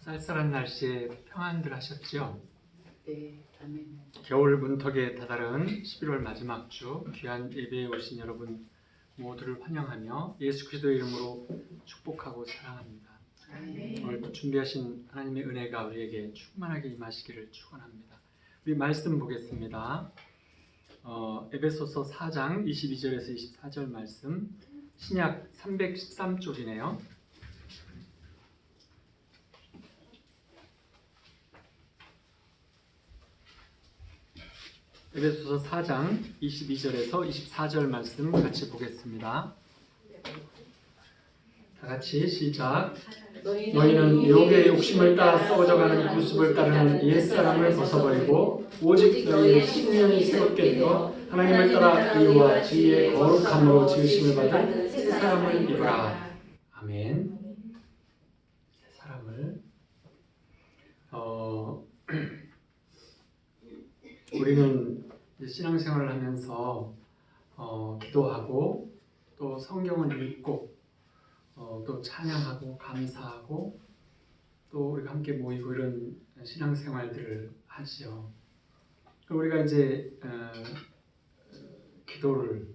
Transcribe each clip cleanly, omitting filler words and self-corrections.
쌀쌀한 날씨에 평안들 하셨죠? 네, 아멘. 겨울 문턱에 다다른 11월 마지막 주 귀한 예배에 오신 여러분 모두를 환영하며 예수 그리스도의 이름으로 축복하고 사랑합니다. 아멘. 오늘 또 준비하신 하나님의 은혜가 우리에게 충만하게 임하시기를 축원합니다. 우리 말씀 보겠습니다. 에베소서 4장 22절에서 24절 말씀, 신약 313쪽이네요. 에베소서 4장 22절에서 24절 말씀 같이 보겠습니다. 다 같이 시작. 너희는 유혹의 욕심을 따라 썩어져가는 구습을 따르는 옛사람을 벗어버리고 오직 너희의 심령이 새롭게 되어 하나님을 따라 의와 진리의 거룩함으로 지으심을 받은 새 사람을 입으라. 아멘. 새 사람을 우리는 신앙생활을 하면서 기도하고 또 성경을 읽고 또 찬양하고 감사하고 또 우리가 함께 모이고 이런 신앙생활들을 하지요. 우리가 이제 기도를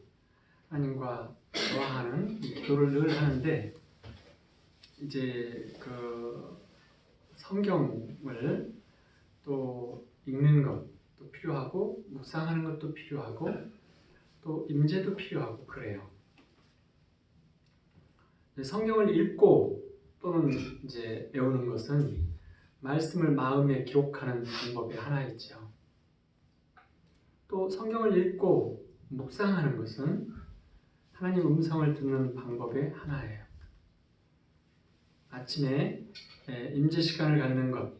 하나님과 대화하는 이 기도를 늘 하는데 이제 그 성경을 또 읽는 것도 필요하고 묵상하는 것도 필요하고 또 임재도 필요하고 그래요. 성경을 읽고 또는 이제 배우는 것은 말씀을 마음에 기록하는 방법의 하나이죠. 또 성경을 읽고 묵상하는 것은 하나님 음성을 듣는 방법의 하나예요. 아침에 임재 시간을 갖는 것,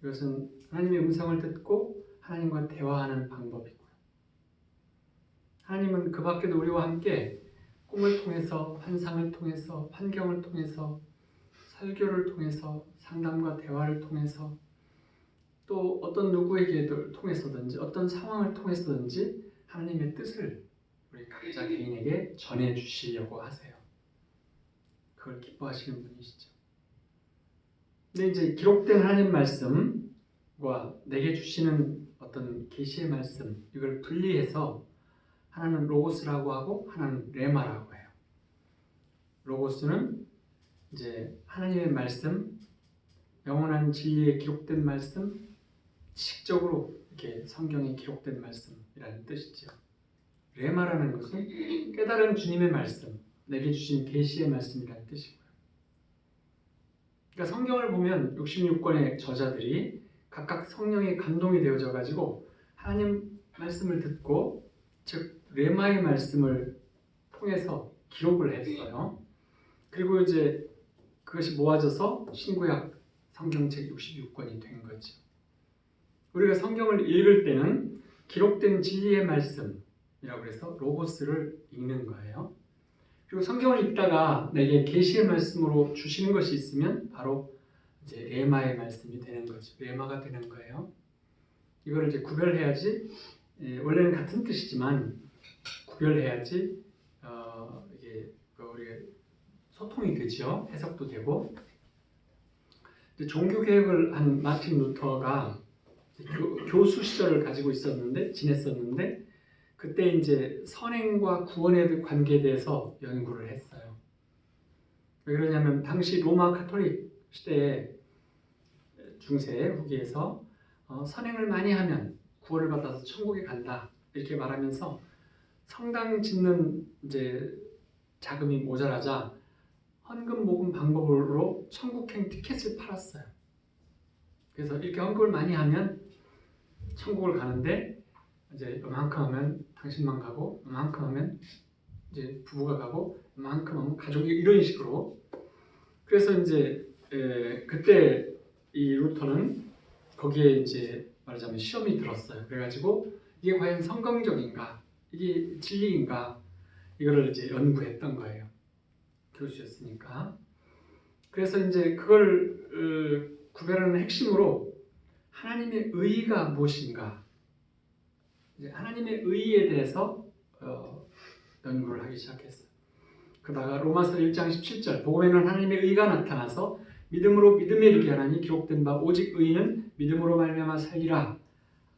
이것은 하나님의 음성을 듣고 하나님과 대화하는 방법이고요. 하나님은 그 밖에도 우리와 함께 꿈을 통해서, 환상을 통해서, 환경을 통해서, 설교를 통해서, 상담과 대화를 통해서 또 어떤 누구에게도 통해서든지 어떤 상황을 통해서든지 하나님의 뜻을 우리 각자 개인에게 전해주시려고 하세요. 그걸 기뻐하시는 분이시죠. 근데 이제 기록된 하나님 말씀과 내게 주시는 어떤 계시의 말씀, 이걸 분리해서 하나는 로고스라고 하고 하나는 레마라고 해요. 로고스는 이제 하나님의 말씀, 영원한 진리에 기록된 말씀, 지식적으로 이렇게 성경에 기록된 말씀이라는 뜻이죠. 레마라는 것은 깨달은 주님의 말씀, 내게 주신 계시의 말씀이라는 뜻이고요. 그러니까 성경을 보면 66권의 저자들이 각각 성령의 감동이 되어져 가지고 하나님 말씀을 듣고 즉 레마의 말씀을 통해서 기록을 했어요. 그리고 이제 그것이 모아져서 신구약 성경책 66권이 된 거죠. 우리가 성경을 읽을 때는 기록된 진리의 말씀이라고 해서 로고스를 읽는 거예요. 그리고 성경을 읽다가 내게 계시의 말씀으로 주시는 것이 있으면 바로 이제 레마의 말씀이 되는 거죠. 레마가 되는 거예요. 이거를 이제 구별해야지, 원래는 같은 뜻이지만 구별해야지 이게 우리가 소통이 되죠. 해석도 되고. 종교 개혁을 한 마틴 루터가 교수 시절을 가지고 지냈었는데 그때 이제 선행과 구원의 관계에 대해서 연구를 했어요. 왜 그러냐면 당시 로마 가톨릭 시대에 중세 후기에서 선행을 많이 하면 구원을 받아서 천국에 간다 이렇게 말하면서 성당 짓는 이제 자금이 모자라자 헌금 모금 방법으로 천국행 티켓을 팔았어요. 그래서 이렇게 헌금을 많이 하면 천국을 가는데 이제 이만큼 하면 당신만 가고 이만큼 하면 이제 부부가 가고 이만큼 하면 가족이 이런 식으로. 그래서 이제 그때 이 루터는 거기에 이제 말하자면 시험이 들었어요. 그래가지고 이게 과연 성경적인가, 이게 진리인가, 이거를 이제 연구했던 거예요. 교수였으니까. 그래서 이제 그걸 구별하는 핵심으로 하나님의 의가 무엇인가, 이제 하나님의 의에 대해서 연구를 하기 시작했어요. 그러다가 로마서 1장 17절 복음에는 하나님의 의가 나타나서 믿음으로 믿음에 이르게 하나니 기록된 바 오직 의인은 믿음으로 말미암아 살리라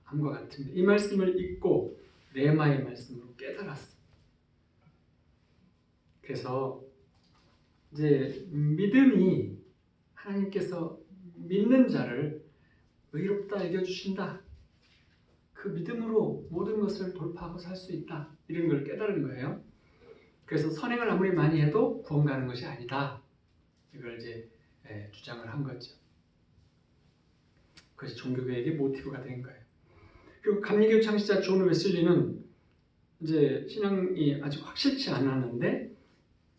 함과 같은데 이 말씀을 읽고 레마의 말씀으로 깨달았어. 그래서 이제 믿음이 하나님께서 믿는 자를 의롭다 여겨주신다. 그 믿음으로 모든 것을 돌파하고 살 수 있다. 이런 걸 깨달은 거예요. 그래서 선행을 아무리 많이 해도 구원 가는 것이 아니다. 이걸 이제 주장을 한 거죠. 그것이 종교개혁의 모티브가 된 거예요. 그리고 감리교 창시자 존 웨슬리는 이제 신앙이 아직 확실치 않았는데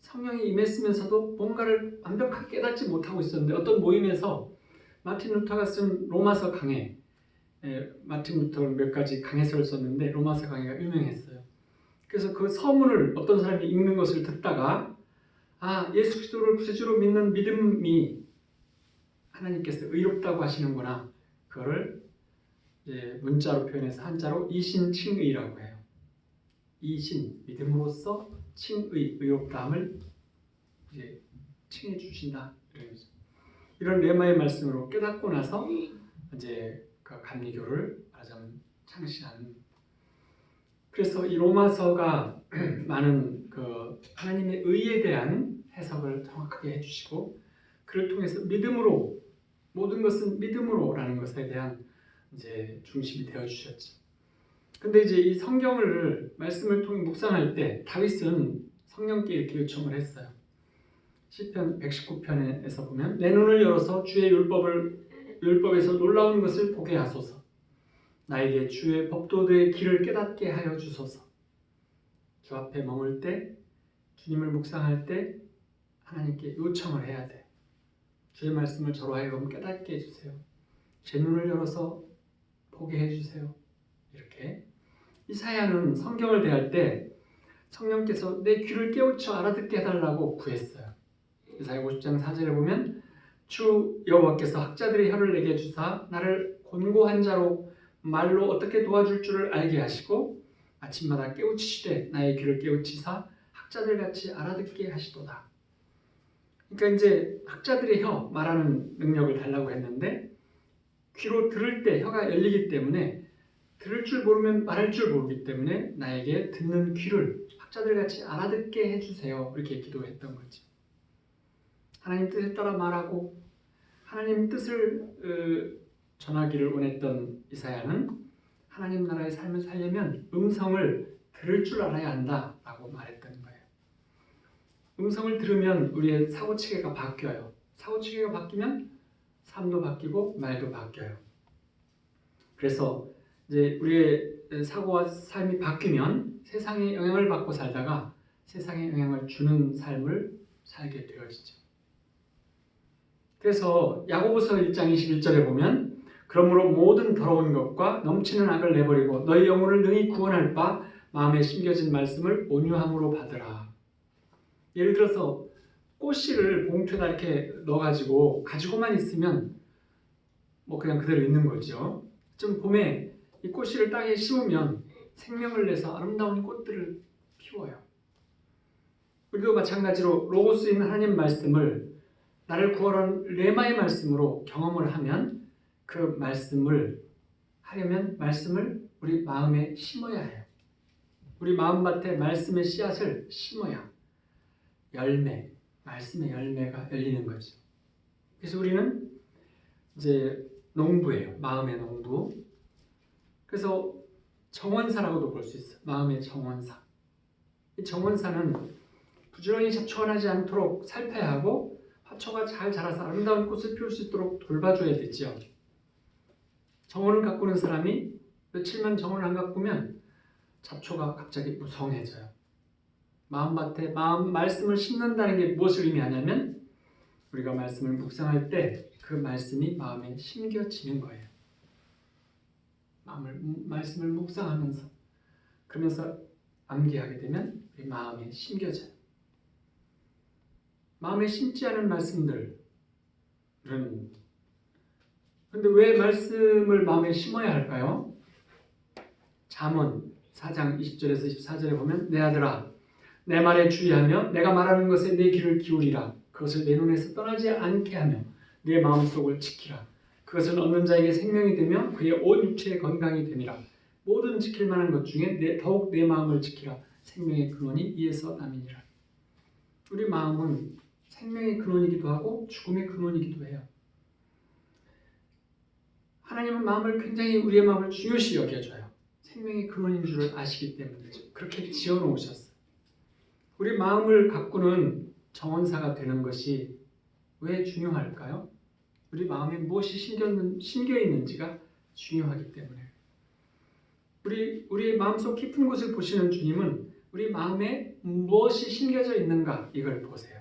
성령이 임했으면서도 뭔가를 완벽하게 깨닫지 못하고 있었는데 어떤 모임에서 마틴 루터가 쓴 로마서 강해, 마틴 루터는 몇 가지 강해서를 썼는데 로마서 강해가 유명했어요. 그래서 그 서문을 어떤 사람이 읽는 것을 듣다가 예수 그리스도를 구세주로 믿는 믿음이 하나님께서 의롭다고 하시는구나. 그거를 이제 문자로 표현해서 한자로 이신칭의라고 해요. 이신, 믿음으로써 칭의, 의롭다함을 이제 칭해 주신다. 이런 레마의 말씀으로 깨닫고 나서 이제 그 감리교를 말하자면 창시한. 그래서 이 로마서가 많은 그 하나님의 의에 대한 해석을 정확하게 해주시고 그를 통해서 믿음으로 모든 것은 믿음으로라는 것에 대한 이제 중심이 되어 주셨죠. 근데 이제 이 성경을 말씀을 통해 묵상할 때 다윗은 성령께 이렇게 요청을 했어요. 시편 119편에서 보면 내 눈을 열어서 주의 율법에서 놀라운 것을 보게 하소서. 나에게 주의 법도의 길을 깨닫게 하여 주소서. 주 앞에 머물 때 주님을 묵상할 때 하나님께 요청을 해야 돼. 주의 말씀을 저로 하여금 깨닫게 해주세요. 제 눈을 열어서 보게 해주세요. 이렇게 이사야는 성경을 대할 때 성령께서 내 귀를 깨우쳐 알아듣게 해달라고 구했어요. 이사야 50장 4절에 보면 주 여호와께서 학자들의 혀를 내게 주사 나를 곤고한 자로 말로 어떻게 도와줄 줄을 알게 하시고 아침마다 깨우치시되 나의 귀를 깨우치사 학자들같이 알아듣게 하시도다. 그러니까 이제 학자들의 혀 말하는 능력을 달라고 했는데 귀로 들을 때 혀가 열리기 때문에 들을 줄 모르면 말할 줄 모르기 때문에 나에게 듣는 귀를 학자들같이 알아듣게 해주세요. 이렇게 기도했던 거죠. 하나님 뜻에 따라 말하고 하나님 뜻을 전하기를 원했던 이사야는 하나님 나라의 삶을 살려면 음성을 들을 줄 알아야 한다라고 말했던 거예요. 음성을 들으면 우리의 사고체계가 바뀌어요. 사고체계가 바뀌면 삶도 바뀌고 말도 바뀌어요. 그래서 이제 우리의 사고와 삶이 바뀌면 세상에 영향을 받고 살다가 세상에 영향을 주는 삶을 살게 되어지죠. 그래서 야고보서 1장 21절에 보면 그러므로 모든 더러운 것과 넘치는 악을 내버리고 너희 영혼을 능히 구원할 바 마음에 심겨진 말씀을 온유함으로 받으라. 예를 들어서 꽃씨를 봉투에다 이렇게 넣어가지고 가지고만 있으면 뭐 그냥 그대로 있는 거죠. 좀 봄에 이 꽃씨를 땅에 심으면 생명을 내서 아름다운 꽃들을 피워요. 우리도 마찬가지로 로고스 있는 하나님 말씀을 나를 구원한 레마의 말씀으로 경험을 하면 그 말씀을 하려면 말씀을 우리 마음에 심어야 해요. 우리 마음밭에 말씀의 씨앗을 심어야 열매, 말씀의 열매가 열리는 거죠. 그래서 우리는 이제 농부예요. 마음의 농부. 그래서 정원사라고도 볼 수 있어요. 마음의 정원사. 이 정원사는 부지런히 잡초가 나지 않도록 살펴야 하고 화초가 잘 자라서 아름다운 꽃을 피울 수 있도록 돌봐줘야 되죠. 정원을 가꾸는 사람이 며칠만 정원을 안 가꾸면 잡초가 갑자기 무성해져요. 마음밭에 말씀을 심는다는 게 무엇을 의미하냐면 우리가 말씀을 묵상할 때 그 말씀이 마음에 심겨지는 거예요. 말씀을 묵상하면서 그러면서 암기하게 되면 우리 마음에 심겨져요. 마음에 심지 않은 말씀들은 근데 왜 말씀을 마음에 심어야 할까요? 잠언 4장 20절에서 24절에 보면 내 아들아 내 말에 주의하며 내가 말하는 것에 내 귀를 기울이라 그것을 내 눈에서 떠나지 않게 하며 네 마음속을 지키라. 그것을 얻는 자에게 생명이 되며 그의 온 육체의 건강이 됨이라. 모든 지킬 만한 것 중에 더욱 내 마음을 지키라. 생명의 근원이 이에서 남이니라. 우리 마음은 생명의 근원이기도 하고 죽음의 근원이기도 해요. 하나님은 마음을 굉장히 우리의 마음을 중요시 여겨줘요. 생명의 근원인 줄을 아시기 때문이죠. 그렇게 지어놓으셨어요. 우리 마음을 가꾸는 정원사가 되는 것이 왜 중요할까요? 우리 마음에 무엇이 심겨 있는지가 중요하기 때문에. 우리의 마음속 깊은 곳을 보시는 주님은 우리 마음에 무엇이 심겨져 있는가 이걸 보세요.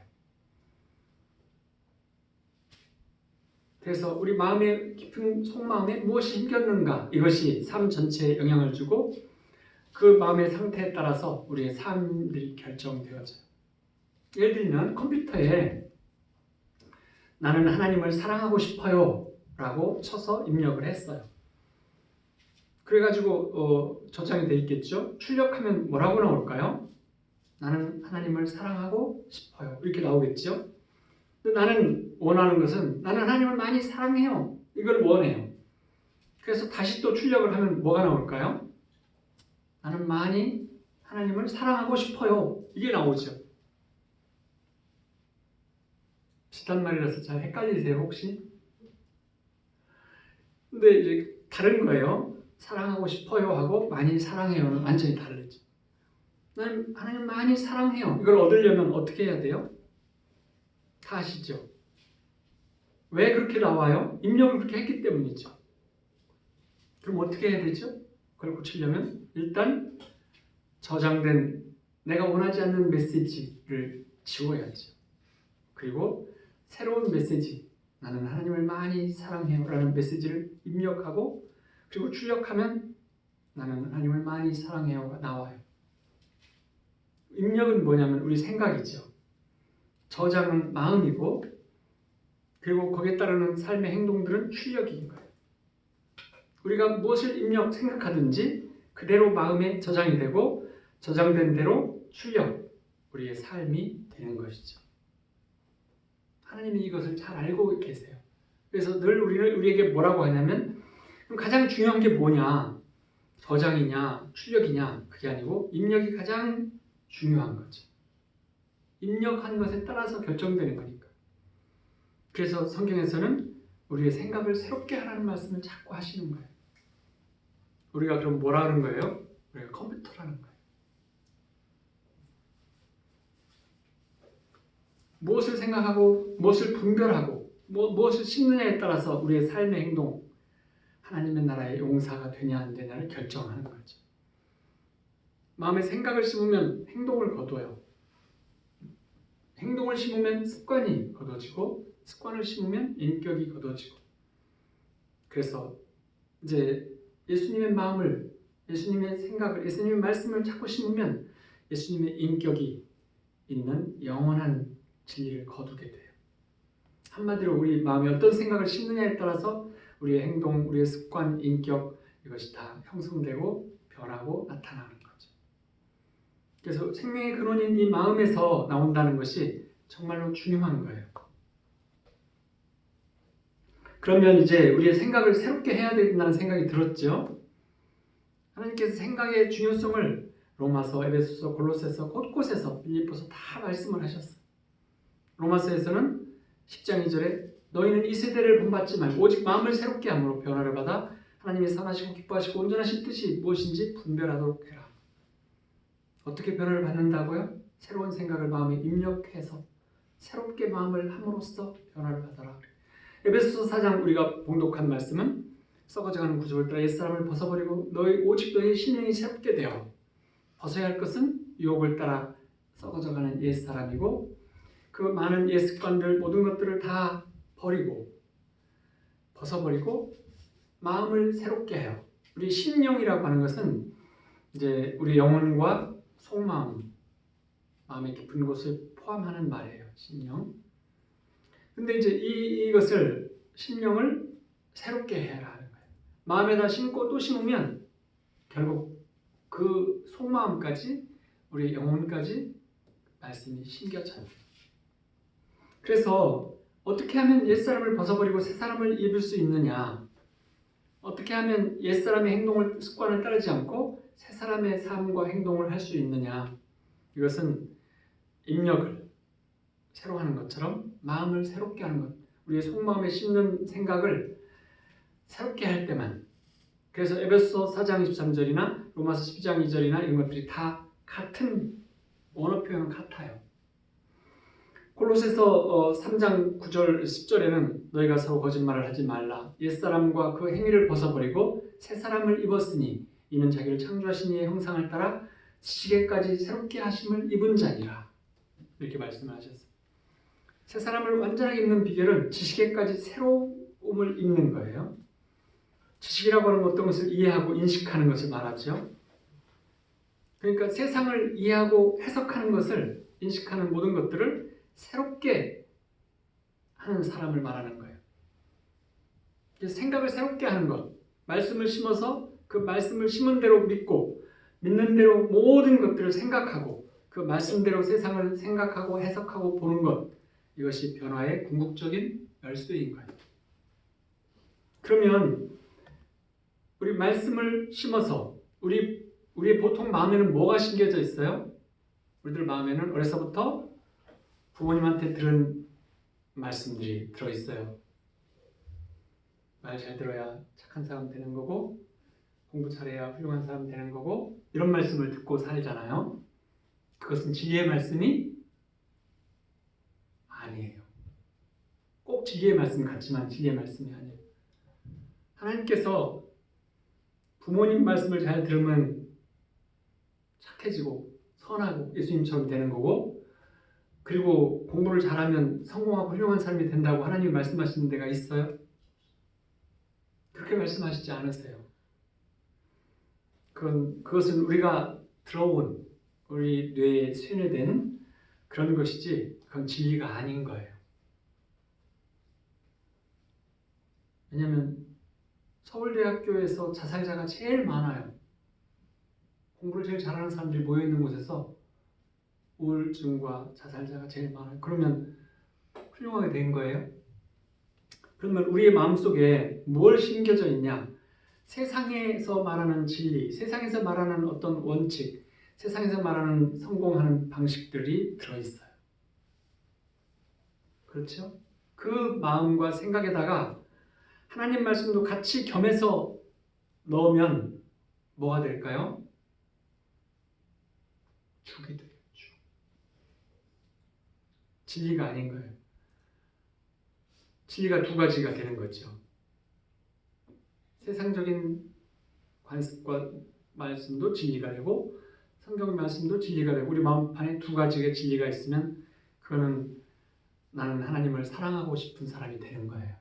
그래서 우리 마음의 깊은 속마음에 무엇이 심겼는가 이것이 삶 전체에 영향을 주고 그 마음의 상태에 따라서 우리의 삶들이 결정되어져요. 예를 들면 컴퓨터에 나는 하나님을 사랑하고 싶어요 라고 쳐서 입력을 했어요. 그래가지고 저장이 돼 있겠죠. 출력하면 뭐라고 나올까요? 나는 하나님을 사랑하고 싶어요 이렇게 나오겠죠. 근데 나는 원하는 것은 나는 하나님을 많이 사랑해요 이걸 원해요. 그래서 다시 또 출력을 하면 뭐가 나올까요? 나는 많이 하나님을 사랑하고 싶어요 이게 나오죠. 비슷한 말이라서 잘 헷갈리세요 혹시? 근데 이제 다른 거예요. 사랑하고 싶어요 하고 많이 사랑해요는 완전히 다르죠. 나는 하나님 많이 사랑해요. 이걸 얻으려면 어떻게 해야 돼요? 다 아시죠? 왜 그렇게 나와요? 입력을 그렇게 했기 때문이죠. 그럼 어떻게 해야 되죠? 그걸 고치려면 일단 저장된 내가 원하지 않는 메시지를 지워야죠. 그리고 새로운 메시지, 나는 하나님을 많이 사랑해요 라는 메시지를 입력하고 그리고 출력하면 나는 하나님을 많이 사랑해요가 나와요. 입력은 뭐냐면 우리 생각이죠. 저장은 마음이고 그리고 거기에 따르는 삶의 행동들은 출력인 거예요. 우리가 무엇을 생각하든지 그대로 마음에 저장이 되고 저장된 대로 출력, 우리의 삶이 되는 것이죠. 하나님이 이것을 잘 알고 계세요. 그래서 늘 우리에게 뭐라고 하냐면 그럼 가장 중요한 게 뭐냐? 저장이냐 출력이냐 그게 아니고 입력이 가장 중요한 거죠. 입력한 것에 따라서 결정되는 거니까. 그래서 성경에서는 우리의 생각을 새롭게 하라는 말씀을 자꾸 하시는 거예요. 우리가 그럼 뭐라 하는 거예요? 우리가 컴퓨터라는 거예요. 무엇을 생각하고 무엇을 분별하고 무엇을 심느냐에 따라서 우리의 삶의 행동, 하나님의 나라의 용사가 되냐 안 되냐를 결정하는 거죠. 마음에 생각을 심으면 행동을 거둬요. 행동을 심으면 습관이 거둬지고 습관을 심으면 인격이 거둬지고 그래서 이제 예수님의 마음을, 예수님의 생각을, 예수님의 말씀을 자꾸 심으면 예수님의 인격이 있는 영원한 진리를 거두게 돼요. 한마디로 우리 마음에 어떤 생각을 심느냐에 따라서 우리의 행동, 우리의 습관, 인격 이것이 다 형성되고 변하고 나타나는 거죠. 그래서 생명의 근원인 이 마음에서 나온다는 것이 정말로 중요한 거예요. 그러면 이제 우리의 생각을 새롭게 해야 된다는 생각이 들었죠. 하나님께서 생각의 중요성을 로마서, 에베소서, 골로새서 곳곳에서 빌립보서 다 말씀을 하셨어요. 로마서에서는 10장 2절에 너희는 이 세대를 본받지 말고 오직 마음을 새롭게 함으로 변화를 받아 하나님의 선하시고 기뻐하시고 온전하신 뜻이 무엇인지 분별하도록 해라. 어떻게 변화를 받는다고요? 새로운 생각을 마음에 입력해서 새롭게 마음을 함으로써 변화를 받아라. 에베소서 4장 우리가 봉독한 말씀은 썩어져가는 구조를 따라 옛사람을 벗어버리고 오직 너희의 심령이 새롭게 되어 벗어야 할 것은 유혹을 따라 썩어져가는 옛사람이고 그 많은 옛 습관들 모든 것들을 다 버리고 벗어버리고 마음을 새롭게 해요. 우리 심령이라고 하는 것은 이제 우리 영혼과 속마음, 마음의 깊은 곳을 포함하는 말이에요. 심령. 근데 이제 이것을 심령을 새롭게 해라 하는 거예요. 마음에다 심고 또 심으면 결국 그 속마음까지 우리 영혼까지 말씀이 심겨져요. 그래서 어떻게 하면 옛사람을 벗어버리고 새사람을 입을 수 있느냐? 어떻게 하면 옛사람의 행동을 습관을 따르지 않고 새사람의 삶과 행동을 할 수 있느냐? 이것은 입력을 새로 하는 것처럼 마음을 새롭게 하는 것, 우리의 속마음에 심는 생각을 새롭게 할 때만. 그래서 에베소 4장 23절이나 로마서 12장 2절이나 이런 것들이 다 같은 언어 표현은 같아요. 골로새서 3장 9절 10절에는 너희가 서로 거짓말을 하지 말라. 옛사람과 그 행위를 벗어버리고 새사람을 입었으니 이는 자기를 창조하신 이의 형상을 따라 지식에까지 새롭게 하심을 입은 자니라. 이렇게 말씀을 하셨어요. 새사람을 완전하게 입는 비결은 지식에까지 새로움을 입는 거예요. 지식이라고 하는 어떤 것을 이해하고 인식하는 것을 말하죠. 그러니까 세상을 이해하고 해석하는 것을, 인식하는 모든 것들을 새롭게 하는 사람을 말하는 거예요. 그래서 생각을 새롭게 하는 것, 말씀을 심어서 그 말씀을 심은 대로 믿고 믿는 대로 모든 것들을 생각하고 그 말씀대로 세상을 생각하고 해석하고 보는 것, 이것이 변화의 궁극적인 열쇠인 거예요. 그러면 우리 말씀을 심어서 우리의 보통 마음에는 뭐가 심겨져 있어요? 우리들 마음에는 어려서부터 부모님한테 들은 말씀들이 들어있어요. 말 잘 들어야 착한 사람 되는 거고, 공부 잘해야 훌륭한 사람 되는 거고, 이런 말씀을 듣고 살잖아요. 그것은 진리의 말씀이 아니에요. 꼭 진리의 말씀 같지만 진리의 말씀이 아니에요. 하나님께서 부모님 말씀을 잘 들으면 착해지고 선하고 예수님처럼 되는 거고, 그리고 공부를 잘하면 성공하고 훌륭한 사람이 된다고 하나님이 말씀하시는 데가 있어요? 그렇게 말씀하시지 않으세요. 그것은 우리가 들어온 우리 뇌에 쇠뇌된 그런 것이지 그건 진리가 아닌 거예요. 왜냐하면 서울대학교에서 자살자가 제일 많아요. 공부를 제일 잘하는 사람들이 모여있는 곳에서 우울증과 자살자가 제일 많아요. 그러면 훌륭하게 된 거예요? 그러면 우리의 마음속에 뭘 심겨져 있냐? 세상에서 말하는 진리, 세상에서 말하는 어떤 원칙, 세상에서 말하는 성공하는 방식들이 들어있어요. 그렇죠? 그 마음과 생각에다가 하나님 말씀도 같이 겸해서 넣으면 뭐가 될까요? 죽이 되겠죠. 진리가 아닌 거예요. 진리가 두 가지가 되는 거죠. 세상적인 관습과 말씀도 진리가 되고 성경 말씀도 진리가 되고 우리 마음판에 두 가지의 진리가 있으면 그거는 나는 하나님을 사랑하고 싶은 사람이 되는 거예요.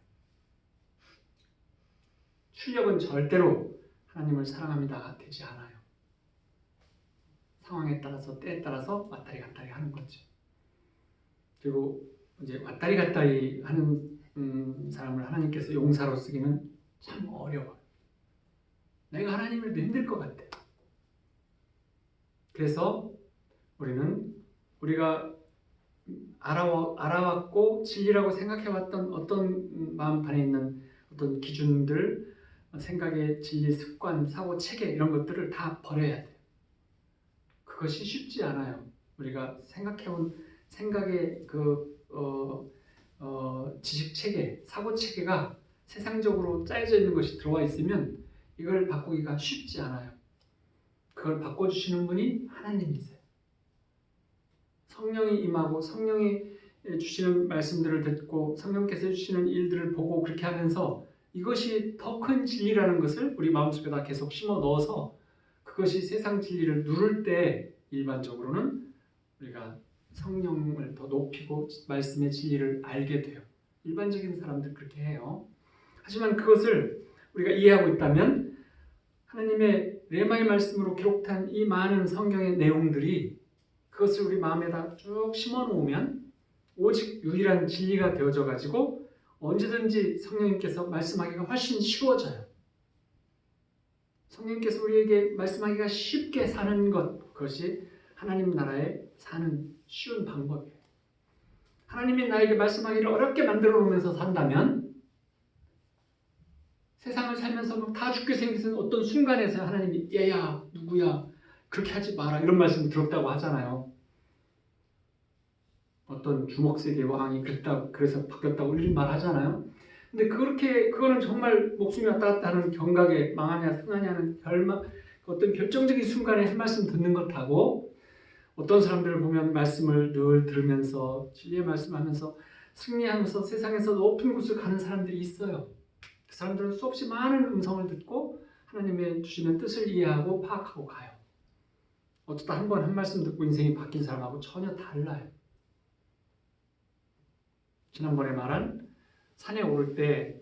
출력은 절대로 하나님을 사랑합니다가 되지 않아요. 상황에 따라서 때에 따라서 왔다리 갔다리 하는 거죠. 그리고 이제 왔다리 갔다리 하는 사람을 하나님께서 용사로 쓰기는 참 어려워요. 내가 하나님을 믿는 힘들 것 같아. 그래서 우리가 알아왔고 진리라고 생각해왔던 어떤 마음판에 있는 어떤 기준들, 생각의 진리, 습관, 사고, 체계 이런 것들을 다 버려야 돼요. 그것이 쉽지 않아요. 우리가 생각해온 생각의 지식 체계, 사고 체계가 세상적으로 짜여져 있는 것이 들어와 있으면 이걸 바꾸기가 쉽지 않아요. 그걸 바꿔주시는 분이 하나님이세요. 성령이 임하고 성령이 주시는 말씀들을 듣고 성령께서 해주시는 일들을 보고 그렇게 하면서 이것이 더 큰 진리라는 것을 우리 마음속에다 계속 심어 넣어서 그것이 세상 진리를 누를 때 일반적으로는 우리가 성령을 더 높이고 말씀의 진리를 알게 돼요. 일반적인 사람들 그렇게 해요. 하지만 그것을 우리가 이해하고 있다면 하나님의 레마의 말씀으로 기록한 이 많은 성경의 내용들이 그것을 우리 마음에다 쭉 심어 놓으면 오직 유일한 진리가 되어져 가지고 언제든지 성령님께서 말씀하기가 훨씬 쉬워져요. 성령님께서 우리에게 말씀하기가 쉽게 사는 것, 그것이 하나님 나라에 사는 쉬운 방법이에요. 하나님이 나에게 말씀하기를 어렵게 만들어 놓으면서 산다면 세상을 살면서 막 다 죽게 생기는 어떤 순간에서 하나님이 얘야 누구야 그렇게 하지 마라 이런 말씀 들었다고 하잖아요. 어떤 주먹세계 왕이 그랬다고 그래서 바뀌었다고 이런 말 하잖아요. 근데 그거는 정말 목숨이 왔다 갔다 하는 경각에 망하냐 승하냐 하는 어떤 결정적인 순간에 한 말씀 듣는 것하고 어떤 사람들을 보면 말씀을 늘 들으면서 진리의 말씀하면서 승리하면서 세상에서 높은 곳을 가는 사람들이 있어요. 그 사람들은 수없이 많은 음성을 듣고 하나님의 주시는 뜻을 이해하고 파악하고 가요. 어쩌다 한 번 한 말씀 듣고 인생이 바뀐 사람하고 전혀 달라요. 지난번에 말한 산에 오를 때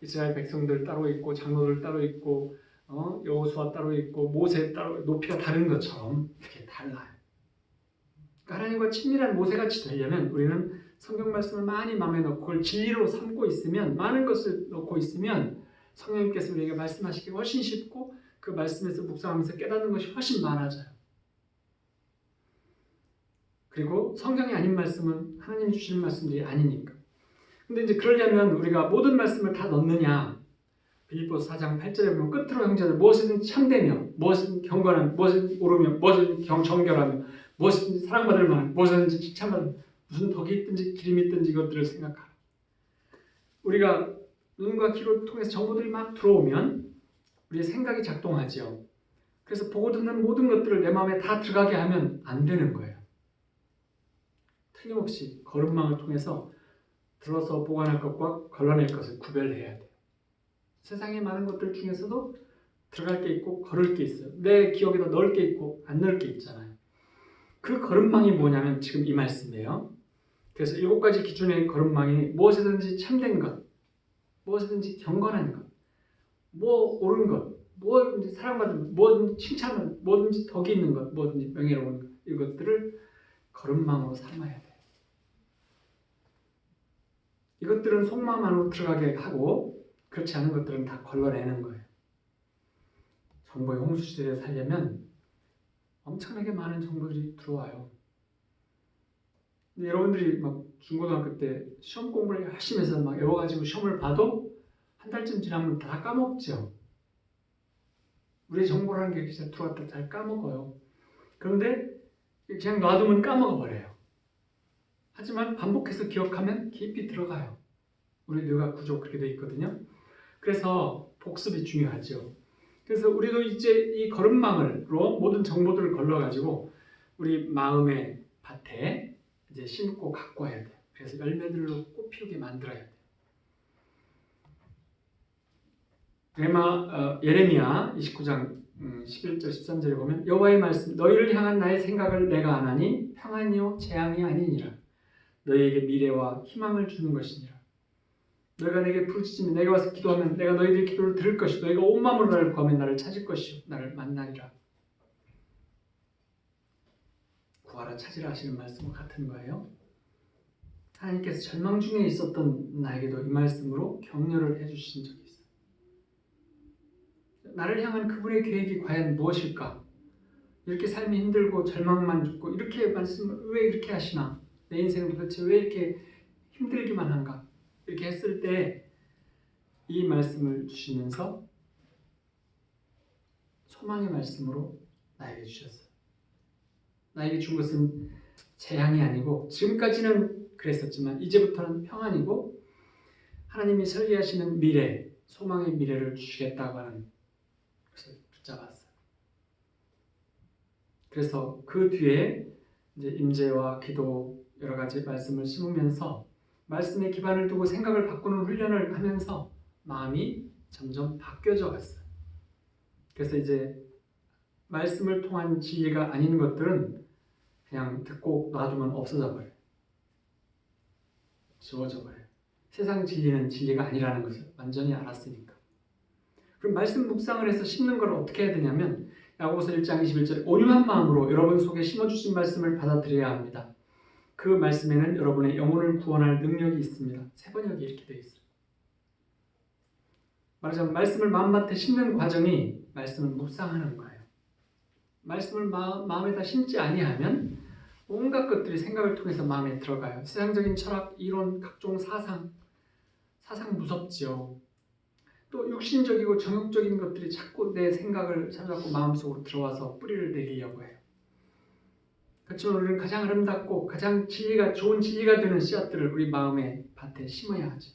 이스라엘 백성들 따로 있고 장로들 따로 있고 여호수아 따로 있고 모세 따로 높이가 다른 것처럼 이렇게 달라요. 그러니까 하나님과 친밀한 모세같이 되려면 우리는 성경 말씀을 많이 마음에 넣고 그걸 진리로 삼고 있으면 많은 것을 넣고 있으면 성령님께서 우리에게 말씀하시기 훨씬 쉽고 그 말씀에서 묵상하면서 깨닫는 것이 훨씬 많아져요. 그리고 성경이 아닌 말씀은 하나님 주시는 말씀들이 아니니까. 근데 이제 그러려면 우리가 모든 말씀을 다 넣느냐? 빌립보서 4장 8절에 보면 끝으로 형제들 무엇이든 참되며 무엇이든 경건하며 무엇이든 옳으며 무엇이든 정결하며 무엇이든지 사랑받을 만한 무엇이든지 칭찬받을 무슨 덕이 있든지 기름이 있든지 이것들을 생각하라. 우리가 눈과 귀를 통해서 정보들이 막 들어오면 우리의 생각이 작동하지요. 그래서 보고 듣는 모든 것들을 내 마음에 다 들어가게 하면 안 되는 거예요. 틀림없이 거듭망을 통해서 들어서 보관할 것과 걸러낼 것을 구별해야 돼요. 세상에 많은 것들 중에서도 들어갈 게 있고 거를 게 있어요. 내 기억에도 넣을 게 있고 안 넣을 게 있잖아요. 그 거듭망이 뭐냐면 지금 이 말씀이에요. 그래서 7가지 기준의 거듭망이 무엇이든지 참된 것, 무엇이든지 경건한 것, 뭐 옳은 것, 뭐든지 사랑받는 것, 뭐든지 칭찬받는 것, 뭐든지 덕이 있는 것, 뭐든지 명예로운 것, 이것들을 거듭망으로 삼아야 돼요. 이것들은 속마음 안으로 들어가게 하고 그렇지 않은 것들은 다 걸러내는 거예요. 정보의 홍수시대에 살려면 엄청나게 많은 정보들이 들어와요. 근데 여러분들이 막 중고등학교 때 시험 공부를 열심히 해서 막 외워가지고 시험을 봐도 한 달쯤 지나면 다 까먹죠. 우리의 정보라는 게 진짜 들어왔다 잘 까먹어요. 그런데 그냥 놔두면 까먹어버려요. 하지만 반복해서 기억하면 깊이 들어가요. 우리 뇌가 구조 그렇게 돼 있거든요. 그래서 복습이 중요하죠. 그래서 우리도 이제 이 거듭망으로 모든 정보들을 걸러가지고 우리 마음의 밭에 이제 심고 가꿔야 돼요. 그래서 열매들로 꽃피우게 만들어야 돼요. 예레미야 29장 11절 13절에 보면 여호와의 말씀 너희를 향한 나의 생각을 내가 아나니 평안이요 재앙이 아니니라. 너희에게 미래와 희망을 주는 것이니라. 너희가 내게 부르짖으면 내가 와서 기도하면 내가 너희들의 기도를 들을 것이요 너희가 온 마음으로 나를 구하면 나를 찾을 것이요 나를 만나리라. 구하라 찾으라 하시는 말씀과 같은 거예요. 하나님께서 절망 중에 있었던 나에게도 이 말씀으로 격려를 해주신 적이 있어요. 나를 향한 그분의 계획이 과연 무엇일까? 이렇게 삶이 힘들고 절망만 죽고 이렇게 말씀을 왜 이렇게 하시나? 내 인생은 도대체 왜 이렇게 힘들기만 한가? 이렇게 했을 때 이 말씀을 주시면서 소망의 말씀으로 나에게 주셨어요. 나에게 준 것은 재앙이 아니고 지금까지는 그랬었지만 이제부터는 평안이고 하나님이 설계하시는 미래, 소망의 미래를 주시겠다고 하는 것을 붙잡았어요. 그래서 그 뒤에 이제 임재와 기도 여러 가지 말씀을 심으면서 말씀에 기반을 두고 생각을 바꾸는 훈련을 하면서 마음이 점점 바뀌어져 갔어요. 그래서 이제 말씀을 통한 진리가 아닌 것들은 그냥 듣고 놔두면 없어져 버려요. 지워져 버려요. 세상 진리는 진리가 아니라는 것을 완전히 알았으니까. 그럼 말씀 묵상을 해서 심는 걸 어떻게 해야 되냐면 야고보서 1장 21절에 온유한 마음으로 여러분 속에 심어주신 말씀을 받아들여야 합니다. 그 말씀에는 여러분의 영혼을 구원할 능력이 있습니다. 세 번역이 이렇게 되어 있어요. 말하자면 말씀을 마음밭에 심는 과정이 말씀을 묵상하는 거예요. 말씀을 마음에다 심지 아니하면 온갖 것들이 생각을 통해서 마음에 들어가요. 세상적인 철학, 이론, 각종 사상 무섭지요. 또 육신적이고 정욕적인 것들이 자꾸 내 생각을 사로잡고 마음속으로 들어와서 뿌리를 내리려고 해요. 그렇지만 우리는 가장 아름답고 가장 좋은 진리가 되는 씨앗들을 우리 마음의 밭에 심어야 하죠.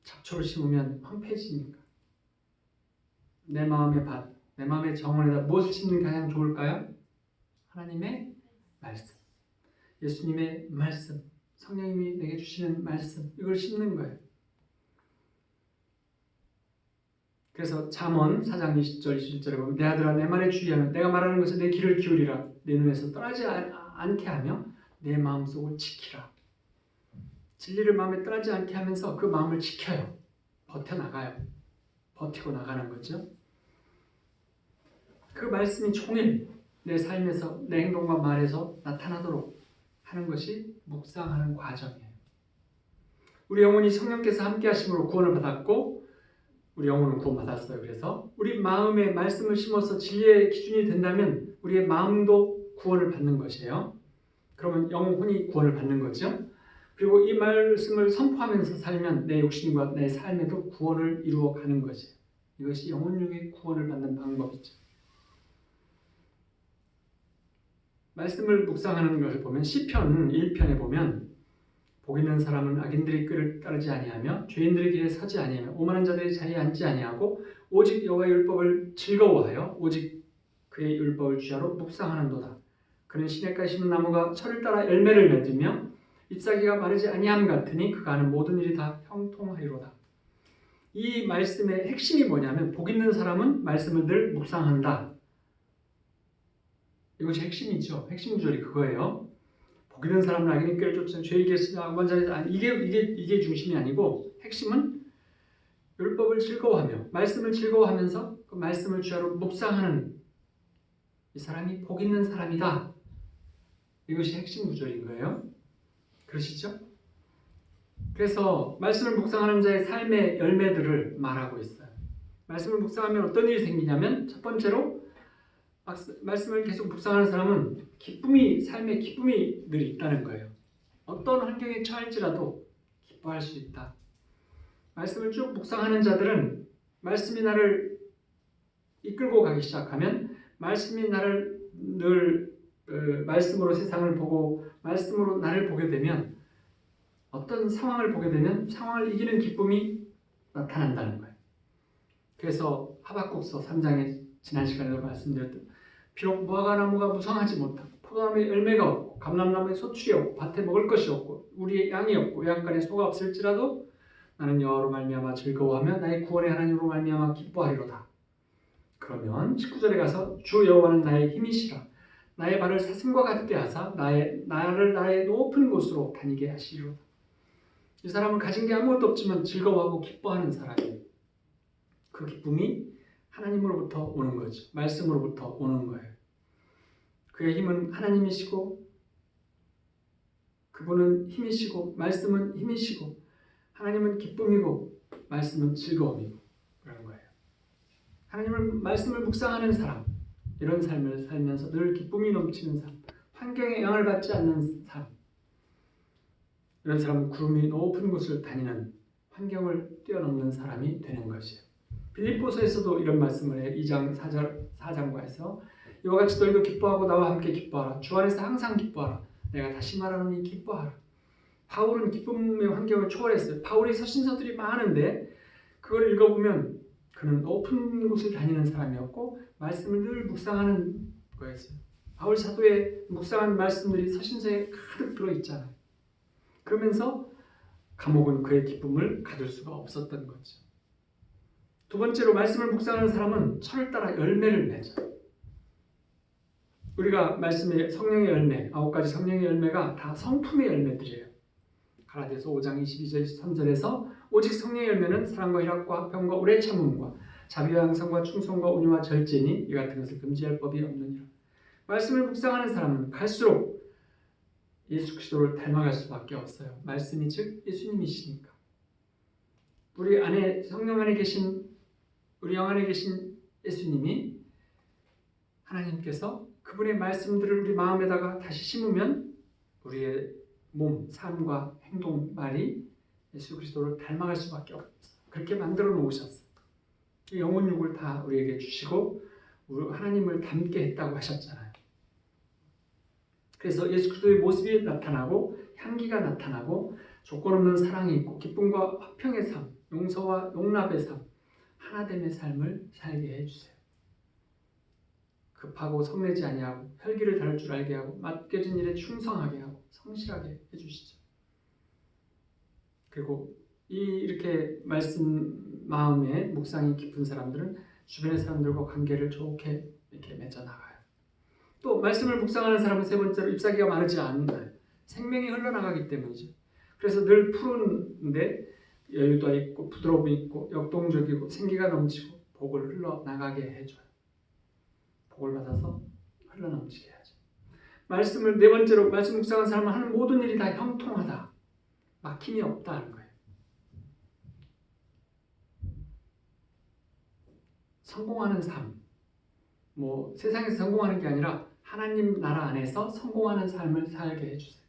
잡초를 심으면 황폐해지니까. 내 마음의 밭, 내 마음의 정원에다 무엇을 심는 게 가장 좋을까요? 하나님의 말씀, 예수님의 말씀, 성령님이 내게 주시는 말씀, 이걸 심는 거예요. 그래서 잠언 4장 20절 21절에 보면 내 아들아 내 말에 주의하며 내가 말하는 것에 내 귀를 기울이라. 내 눈에서 떠나지 않게 하며 내 마음속을 지키라. 진리를 마음에 떠나지 않게 하면서 그 마음을 지켜요. 버텨나가요. 버티고 나가는 거죠. 그 말씀이 종일 내 삶에서 내 행동과 말에서 나타나도록 하는 것이 묵상하는 과정이에요. 우리 영혼이 성령께서 함께 하심으로 구원을 받았고 우리 영혼은 구원받았어요. 그래서 우리 마음에 말씀을 심어서 진리의 기준이 된다면 우리의 마음도 구원을 받는 것이에요. 그러면 영혼이 구원을 받는 거죠. 그리고 이 말씀을 선포하면서 살면 내 욕심과 내 삶에도 구원을 이루어가는 것이에요. 이것이 영혼육의 구원을 받는 방법이죠. 말씀을 묵상하는 것을 보면 시편 1편에 보면 복 있는 사람은 악인들의 꾀를 따르지 아니하며 죄인들의 길에 서지 아니하며 오만한 자들의 자리에 앉지 아니하고 오직 여호와의 율법을 즐거워하여 오직 그의 율법을 주야로 묵상하는도다. 그는 시냇가에 심은 나무가 철을 따라 열매를 맺으며 잎사귀가 마르지 아니함 같으니 그가 하는 모든 일이 다 형통하리로다. 이 말씀의 핵심이 뭐냐면 복 있는 사람은 말씀을 늘 묵상한다. 이것이 핵심이죠. 핵심 구절이 그거예요. 복 있는 사람은 악인의 꾀를 쫓아 죄의 길에 서지 악한 자리에 앉지 이게 중심이 아니고 핵심은 율법을 즐거워하며 말씀을 즐거워하면서 그 말씀을 주야로 묵상하는 이 사람이 복 있는 사람이다. 이것이 핵심 구절인 거예요. 그러시죠? 그래서 말씀을 묵상하는 자의 삶의 열매들을 말하고 있어요. 말씀을 묵상하면 어떤 일이 생기냐면 첫 번째로 말씀을 계속 묵상하는 사람은 삶의 기쁨이 늘 있다는 거예요. 어떤 환경에 처할지라도 기뻐할 수 있다. 말씀을 쭉 묵상하는 자들은 말씀이 나를 이끌고 가기 시작하면 말씀이 나를 늘 말씀으로 세상을 보고 말씀으로 나를 보게 되면 어떤 상황을 보게 되면 상황을 이기는 기쁨이 나타난다는 거예요. 그래서 하박국서 3장에 지난 시간에도 말씀드렸던 비록 무화과나무가 무성하지 못하고 포도나무에 열매가 없고 감람나무에 소출이 없고 밭에 먹을 것이 없고 우리의 양이 없고 외양간에 소가 없을지라도 나는 여호와로 말미암아 즐거워하며 나의 구원의 하나님으로 말미암아 기뻐하리로다. 그러면 19절에 가서 주 여호와는 나의 힘이시라 나의 발을 사슴과 같게 하사 나를 나의 높은 곳으로 다니게 하시리로다. 이 사람은 가진 게 아무것도 없지만 즐거워하고 기뻐하는 사람이에요. 그 기쁨이 하나님으로부터 오는 거죠. 말씀으로부터 오는 거예요. 그의 힘은 하나님이시고 그분은 힘이시고 말씀은 힘이시고 하나님은 기쁨이고 말씀은 즐거움이고 그런 거예요. 말씀을 묵상하는 사람, 이런 삶을 살면서 늘 기쁨이 넘치는 사람, 환경에 영향을 받지 않는 사람, 이런 사람은 구름이 높은 곳을 다니는 환경을 뛰어넘는 사람이 되는 것이에요. 빌립보서에서도 이런 말씀을 해요. 2장 4장과에서 이와 같이 너희도 기뻐하고 나와 함께 기뻐하라. 주 안에서 항상 기뻐하라. 내가 다시 말하노니 기뻐하라. 바울은 기쁨의 환경을 초월했어요. 바울이 서신서들이 많은데 그걸 읽어보면 그는 높은 곳을 다니는 사람이었고 말씀을 늘 묵상하는 거였어요. 바울 사도의 묵상한 말씀들이 서신서에 가득 들어있잖아요. 그러면서 감옥은 그의 기쁨을 가둘 수가 없었던 거죠. 두 번째로 말씀을 묵상하는 사람은 철을 따라 열매를 맺어요. 우리가 말씀의 성령의 열매, 9가지 성령의 열매가 다 성품의 열매들이에요. 갈라디아서 5장 22절 23절에서 오직 성령의 열매는 사랑과 희락과 화평과 오래 참음과 자비와 양성과 충성과 온유와 절제니 이 같은 것을 금지할 법이 없느니라. 말씀을 묵상하는 사람은 갈수록 예수 그리스도를 닮아갈 수밖에 없어요. 말씀이 즉 예수님이시니까. 우리 영 안에 계신 예수님이 하나님께서 그분의 말씀들을 우리 마음에다가 다시 심으면 우리의 몸, 삶과 행동, 말이 예수 그리스도를 닮아갈 수밖에 없어요. 그렇게 만들어 놓으셨어요. 영혼육을 다 우리에게 주시고 하나님을 닮게 했다고 하셨잖아요. 그래서 예수 그리스도의 모습이 나타나고 향기가 나타나고 조건 없는 사랑이 있고 기쁨과 화평의 삶, 용서와 용납의 삶, 하나됨의 삶을 살게 해주세요. 급하고 성내지 아니하고 혈기를 다룰 줄 알게 하고 맡겨진 일에 충성하게 하고 성실하게 해주시죠. 그리고 이렇게 말씀 마음에 묵상이 깊은 사람들은 주변의 사람들과 관계를 좋게 이렇게 맺어나가요. 또 말씀을 묵상하는 사람은 세 번째로 잎사귀가 마르지 않나요? 생명이 흘러나가기 때문이죠. 그래서 늘 푸른데 여유도 있고 부드러움이 있고 역동적이고 생기가 넘치고 복을 흘러나가게 해줘요. 복을 받아서 흘러넘치게 하죠. 말씀을 네 번째로 말씀 묵상하는 사람은 하는 모든 일이 다 형통하다. 막힘이 없다는 거예요. 성공하는 삶. 세상에서 성공하는 게 아니라 하나님 나라 안에서 성공하는 삶을 살게 해주세요.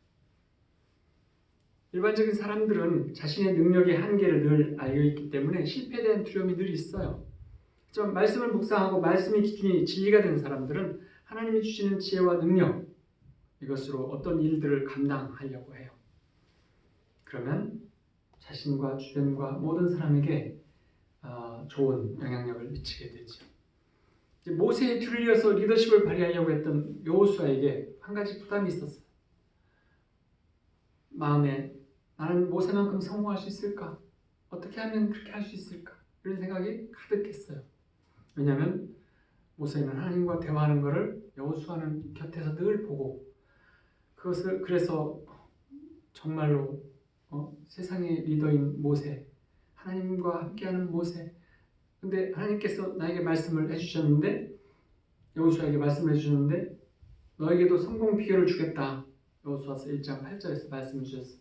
일반적인 사람들은 자신의 능력의 한계를 늘 알고 있기 때문에 실패에 대한 두려움이 늘 있어요. 좀 말씀을 묵상하고 말씀이 깊이 진리가 된 사람들은 하나님이 주시는 지혜와 능력 이것으로 어떤 일들을 감당하려고 해요. 그러면 자신과 주변과 모든 사람에게 좋은 영향력을 미치게 되죠. 모세의 뒤를 이어서 리더십을 발휘하려고 했던 여호수아에게 한 가지 부담이 있었어요. 마음에 나는 모세만큼 성공할 수 있을까? 어떻게 하면 그렇게 할 수 있을까? 이런 생각이 가득했어요. 왜냐하면 모세는 하나님과 대화하는 것을 여호수아는 곁에서 늘 보고 그것을 그래서 정말로 세상의 리더인 모세, 하나님과 함께하는 모세. 근데 하나님께서 나에게 말씀을 해주셨는데 여호수아에게 말씀을 해주셨는데 너에게도 성공 비결을 주겠다. 여호수아서 1장 8절에서 말씀을 주셨어요.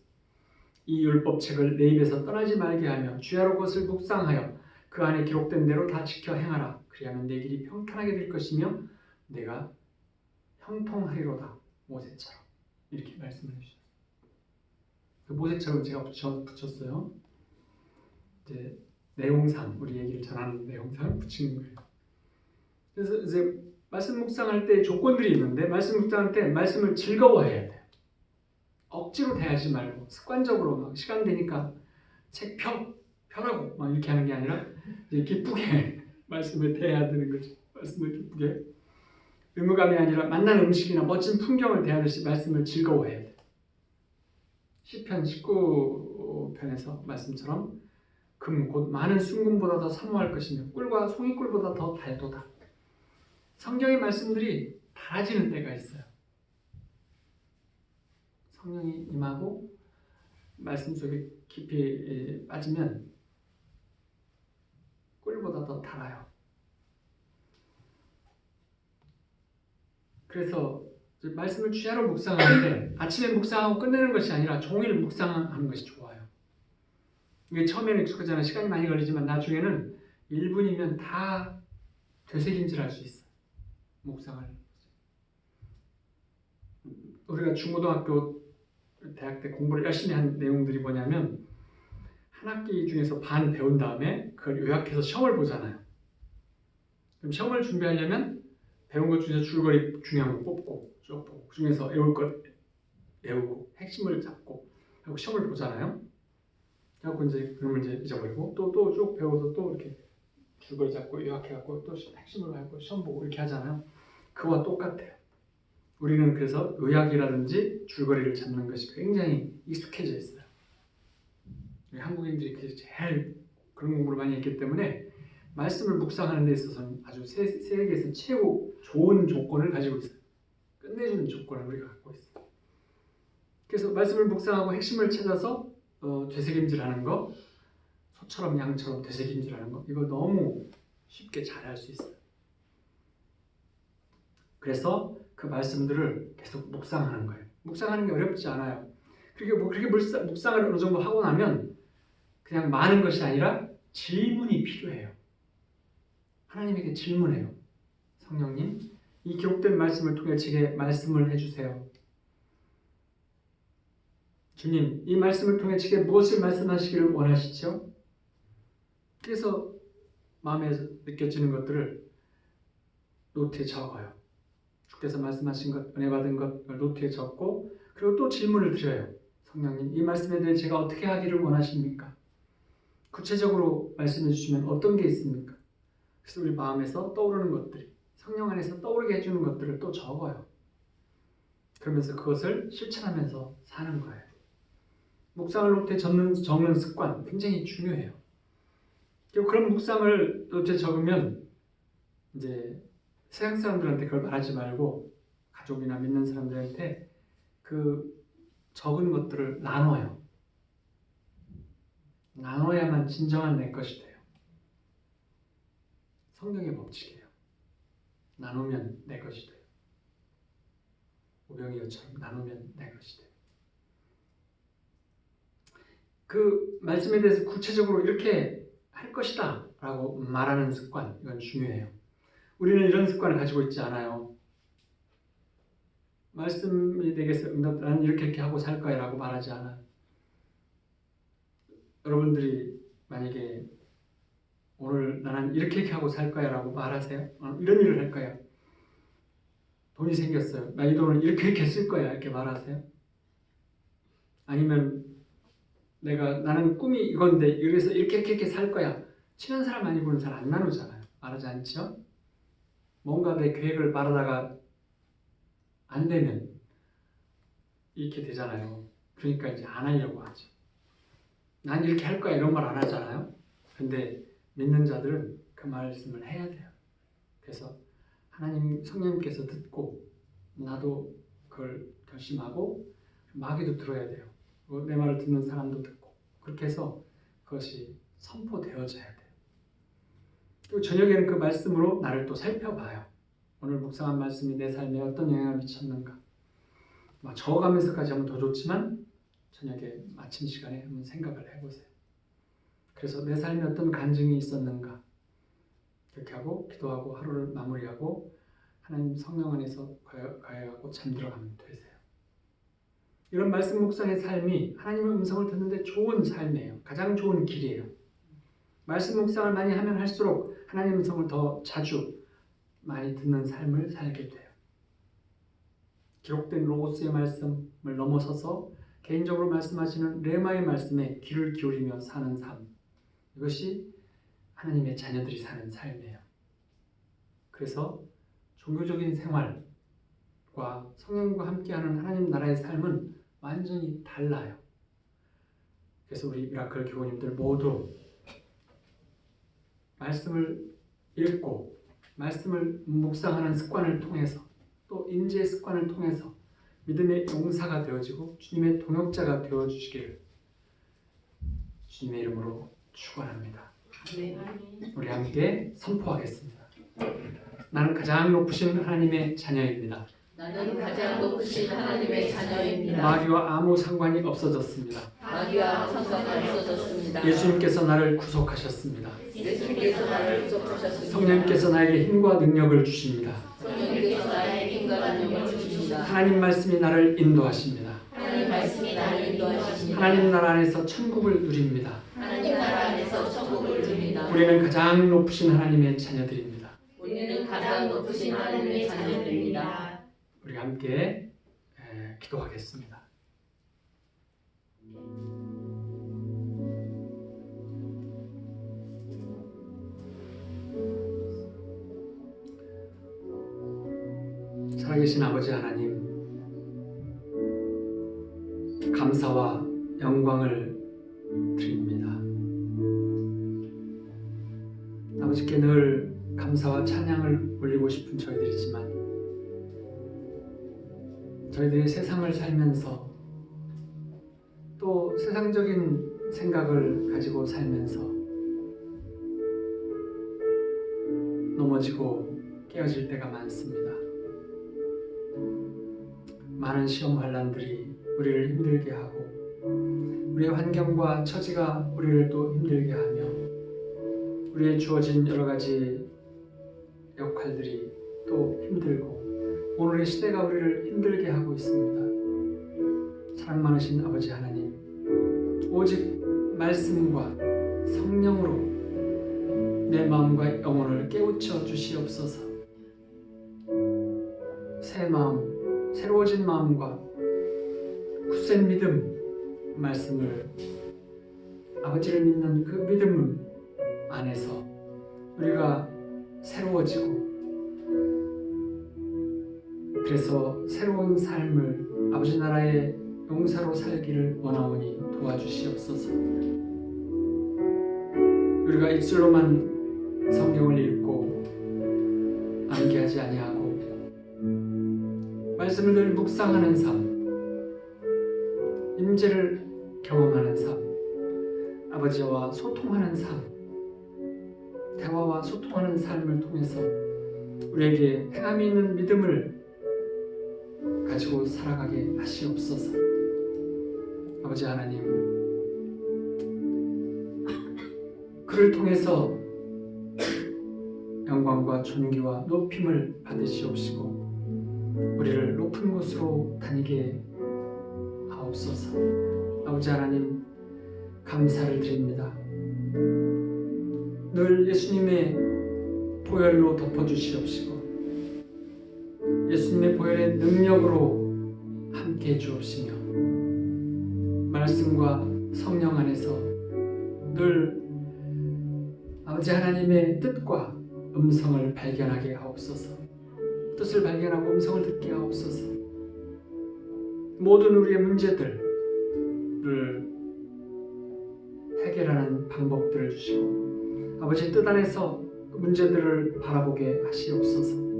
이 율법책을 내 입에서 떠나지 말게 하며 주야로 그것을 묵상하여 그 안에 기록된 대로 다 지켜 행하라. 그리하면 내 길이 평탄하게 될 것이며 내가 형통하리로다. 모세처럼 이렇게 말씀을 해주셨어요. 그 모세처럼 제가 붙였어요. 이제 내용상 우리 얘기를 전하는 내용상 붙이는 거예요. 그래서 이제 말씀 묵상할 때 조건들이 있는데 말씀 묵상할 때 말씀을 즐거워해야 돼요. 억지로 대하지 말고 습관적으로 막 시간 되니까 책 펴라고 막 이렇게 하는 게 아니라 이제 기쁘게 말씀을 대해야 되는 거죠. 말씀을 기쁘게 의무감이 아니라 만난 음식이나 멋진 풍경을 대하듯이 말씀을 즐거워해야 돼요. 시편 19편에서 말씀처럼 금 곧 많은 순금보다 더 사모할 것이며 꿀과 송이꿀보다 더 달도다. 성경의 말씀들이 달아지는 때가 있어요. 성령이 임하고 말씀 속에 깊이 빠지면 꿀보다 더 달아요. 그래서 말씀을 주야로 묵상하는데 아침에 묵상하고 끝내는 것이 아니라 종일 묵상하는 것이 좋아요. 이게 처음에는 익숙하잖아요. 시간이 많이 걸리지만 나중에는 1분이면 다 되새김질할 수 있어요. 묵상을. 우리가 중고등학교, 대학 때 공부를 열심히 한 내용들이 뭐냐면 한 학기 중에서 반 배운 다음에 그걸 요약해서 시험을 보잖아요. 그럼 시험을 준비하려면 배운 것 중에서 줄거리 중요한 거 뽑고 쭉 보고 그 중에서 외울 것 외우고 핵심을 잡고 하고 시험을 보잖아요. 그래갖고 그러면 잊어버리고 또 쭉 배워서 또 이렇게 줄거리 잡고 요약해갖고 또 핵심을 갖고 시험 보고 이렇게 하잖아요. 그와 똑같아요. 우리는 그래서 요약이라든지 줄거리를 잡는 것이 굉장히 익숙해져 있어요. 우리 한국인들이 제일 그런 공부를 많이 했기 때문에 말씀을 묵상하는 데 있어서는 아주 세계에서 최고 좋은 조건을 가지고 있어요. 끝내주는 조건을 우리가 갖고 있어요. 그래서 말씀을 묵상하고 핵심을 찾아서 되새김질하는 거, 소처럼 양처럼 되새김질하는 거, 이거 너무 쉽게 잘할 수 있어요. 그래서 그 말씀들을 계속 묵상하는 거예요. 묵상하는 게 어렵지 않아요. 그렇게 묵상을 어느 정도 하고 나면 그냥 많은 것이 아니라 질문이 필요해요. 하나님에게 질문해요. 성령님, 이 기록된 말씀을 통해 제게 말씀을 해주세요. 주님, 이 말씀을 통해 제게 무엇을 말씀하시기를 원하시죠? 그래서 마음에 느껴지는 것들을 노트에 적어요. 주께서 말씀하신 것, 은혜 받은 것을 노트에 적고 그리고 또 질문을 드려요. 성령님, 이 말씀에 대해 제가 어떻게 하기를 원하십니까? 구체적으로 말씀해 주시면 어떤 게 있습니까? 그래서 우리 마음에서 떠오르는 것들이, 성령 안에서 떠오르게 해주는 것들을 또 적어요. 그러면서 그것을 실천하면서 사는 거예요. 묵상을 노트에 적는 습관 굉장히 중요해요. 그리고 그런 묵상을 노트에 적으면 이제 세상 사람들한테 그걸 말하지 말고 가족이나 믿는 사람들한테 그 적은 것들을 나눠요. 나눠야만 진정한 내 것이 돼요. 성경의 법칙이에요. 나누면 내 것이 돼요. 오병이어처럼 나누면 내 것이 돼요. 그 말씀에 대해서 구체적으로 이렇게 할 것이다 라고 말하는 습관, 이건 중요해요. 우리는 이런 습관을 가지고 있지 않아요. 말씀이 되겠어, 나는 이렇게 하고 살 거야 라고 말하지 않아요. 여러분들이 만약에 오늘 나는 이렇게 하고 살 거야 라고 말하세요? 이런 일을 할 거야. 돈이 생겼어요. 나 이 돈을 이렇게 쓸 거야 이렇게 말하세요? 아니면 나는 꿈이 이건데 이래서 이렇게 살 거야. 친한 사람 아니고는 잘 안 나누잖아요. 말하지 않죠? 뭔가 내 계획을 말하다가 안 되면 이렇게 되잖아요. 그러니까 이제 안 하려고 하죠. 난 이렇게 할 거야 이런 말 안 하잖아요. 근데 믿는 자들은 그 말씀을 해야 돼요. 그래서 하나님 성령님께서 듣고 나도 그걸 결심하고 마귀도 들어야 돼요. 내 말을 듣는 사람도 듣고 그렇게 해서 그것이 선포되어져야 돼요. 그리고 저녁에는 그 말씀으로 나를 또 살펴봐요. 오늘 묵상한 말씀이 내 삶에 어떤 영향을 미쳤는가. 적어가면서까지 하면 더 좋지만 저녁에 마침 시간에 한번 생각을 해보세요. 그래서 내 삶에 어떤 간증이 있었는가 그렇게 하고 기도하고 하루를 마무리하고 하나님 성령 안에서 거해하고 잠들어가면 되세요. 이런 말씀 묵상의 삶이 하나님의 음성을 듣는데 좋은 삶이에요. 가장 좋은 길이에요. 말씀 묵상을 많이 하면 할수록 하나님의 음성을 더 자주 많이 듣는 삶을 살게 돼요. 기록된 로고스의 말씀을 넘어서서 개인적으로 말씀하시는 레마의 말씀에 귀를 기울이며 사는 삶, 이것이 하나님의 자녀들이 사는 삶이에요. 그래서 종교적인 생활과 성령과 함께하는 하나님 나라의 삶은 완전히 달라요. 그래서 우리 미라클 교우님들 모두 말씀을 읽고 말씀을 묵상하는 습관을 통해서 또 인지의 습관을 통해서 믿음의 용사가 되어지고 주님의 동역자가 되어주시기를 주님의 이름으로 축원합니다. 우리 함께 선포하겠습니다. 나는 가장 높으신 하나님의 자녀입니다. 나는 가장 높으신 하나님의 자녀입니다. 마귀와 아무 상관이 없어졌습니다. 마귀와 상관이 없어졌습니다. 예수님께서 나를 구속하셨습니다. 예수님께서 나를 구속하셨습니다. 성령님께서 나에게 힘과 능력을 주십니다. 성령님께서 나에게 힘과 능력을 주십니다. 하나님 말씀이 나를 인도하십니다. 하나님 말씀이 나를 인도하십니다. 하나님 나라 안에서 천국을 누립니다. 하나님 나라 안에서 천국을 누립니다. 우리는 가장 높으신 하나님의 자녀들입니다. 우리는 가장 높으신 하나님의 자녀들입니다. 우리 함께 기도하겠습니다. 살아계신 아버지 하나님, 감사와 영광을 드립니다. 아버지께 늘 감사와 찬양을 올리고 싶은 저희들이지만 저희들이 세상을 살면서 또 세상적인 생각을 가지고 살면서 넘어지고 깨어질 때가 많습니다. 많은 시험 환난들이 우리를 힘들게 하고 우리의 환경과 처지가 우리를 또 힘들게 하며 우리의 주어진 여러 가지 역할들이 또 힘들고 오늘의 시대가 우리를 힘들게 하고 있습니다. 사랑 많으신 아버지 하나님, 오직 말씀과 성령으로 내 마음과 영혼을 깨우쳐 주시옵소서. 새 마음, 새로워진 마음과 굳센 믿음, 말씀을 아버지를 믿는 그 믿음 안에서 우리가 새로워지고 그래서 새로운 삶을 아버지 나라의 용사로 살기를 원하오니 도와주시옵소서. 우리가 입술로만 성경을 읽고 암기하지 아니하고 말씀을 늘 묵상하는 삶, 임재를 경험하는 삶, 아버지와 소통하는 삶, 대화와 소통하는 삶을 통해서 우리에게 행함이 있는 믿음을 가지고 살아가게 하시옵소서. 아버지 하나님, 그를 통해서 영광과 존귀와 높임을 받으시옵시고 우리를 높은 곳으로 다니게 하옵소서. 아버지 하나님, 감사를 드립니다. 늘 예수님의 보혈로 덮어주시옵시고 예수님의 보혈의 능력으로 함께 해주옵시며 말씀과 성령 안에서 늘 아버지 하나님의 뜻과 음성을 발견하게 하옵소서. 뜻을 발견하고 음성을 듣게 하옵소서. 모든 우리의 문제들을 해결하는 방법들을 주시고 아버지 뜻 안에서 그 문제들을 바라보게 하시옵소서.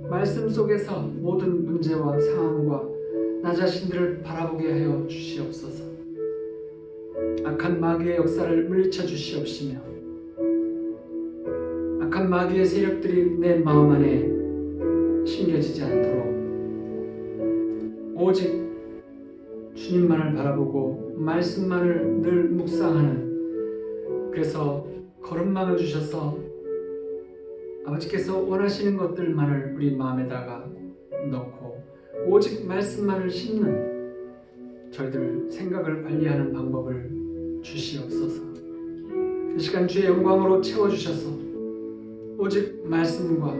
말씀 속에서 모든 문제와 상황과 나 자신들을 바라보게 하여 주시옵소서. 악한 마귀의 역사를 물리쳐 주시옵시며 악한 마귀의 세력들이 내 마음 안에 심겨지지 않도록 오직 주님만을 바라보고 말씀만을 늘 묵상하는, 그래서 걸음망을 주셔서 아버지께서 원하시는 것들만을 우리 마음에다가 넣고 오직 말씀만을 심는 저희들 생각을 관리하는 방법을 주시옵소서. 이 시간 주의 영광으로 채워주셔서 오직 말씀과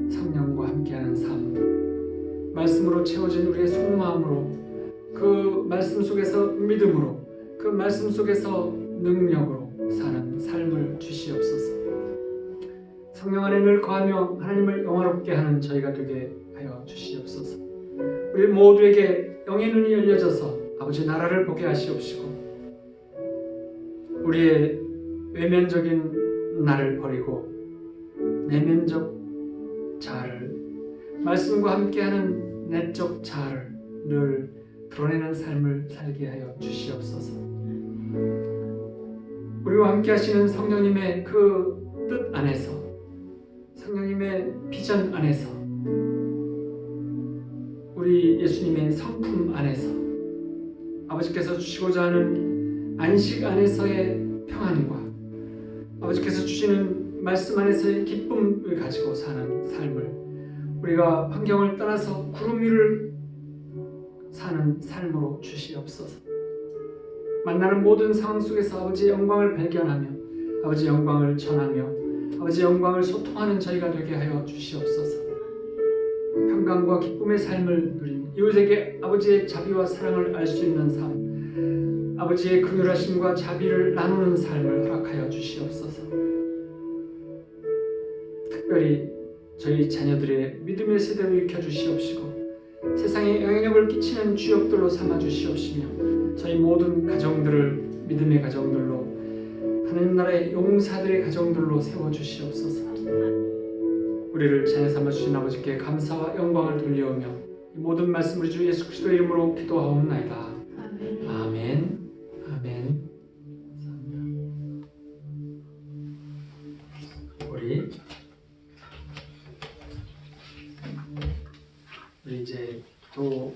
성령과 함께하는 삶, 말씀으로 채워진 우리의 속마음으로 그 말씀 속에서 믿음으로 그 말씀 속에서 능력으로 사는 삶을 주시옵소서. 성령 안에 늘 거하며 하나님을 영화롭게 하는 저희가 되게 하여 주시옵소서. 우리 모두에게 영의 눈이 열려져서 아버지 나라를 보게 하시옵시고 우리의 외면적인 나를 버리고 내면적 자아를 말씀과 함께하는 내적 자아를 늘 드러내는 삶을 살게 하여 주시옵소서. 우리와 함께 하시는 성령님의 그 뜻 안에서 성령님의 비전 안에서 우리 예수님의 성품 안에서 아버지께서 주시고자 하는 안식 안에서의 평안과 아버지께서 주시는 말씀 안에서의 기쁨을 가지고 사는 삶을 우리가 환경을 떠나서 구름 위를 사는 삶으로 주시옵소서. 만나는 모든 상황 속에서 아버지의 영광을 발견하며 아버지의 영광을 전하며 아버지의 영광을 소통하는 저희가 되게 하여 주시옵소서. 평강과 기쁨의 삶을 누리며 이웃에게 아버지의 자비와 사랑을 알 수 있는 삶, 아버지의 긍휼하심과 자비를 나누는 삶을 허락하여 주시옵소서. 특별히 저희 자녀들의 믿음의 세대로 일으켜 주시옵시고 세상에 영향력을 끼치는 주역들로 삼아 주시옵시며 저희 모든 가정들을 믿음의 가정들로 하나님 나라의 용사들의 가정들로 세워주시옵소서. 우리를 자녀 삼아주신 아버지께 감사와 영광을 돌려오며 이 모든 말씀을 주 예수 그리스도 이름으로 기도하옵나이다. 아멘. 아멘. 우리 이제 또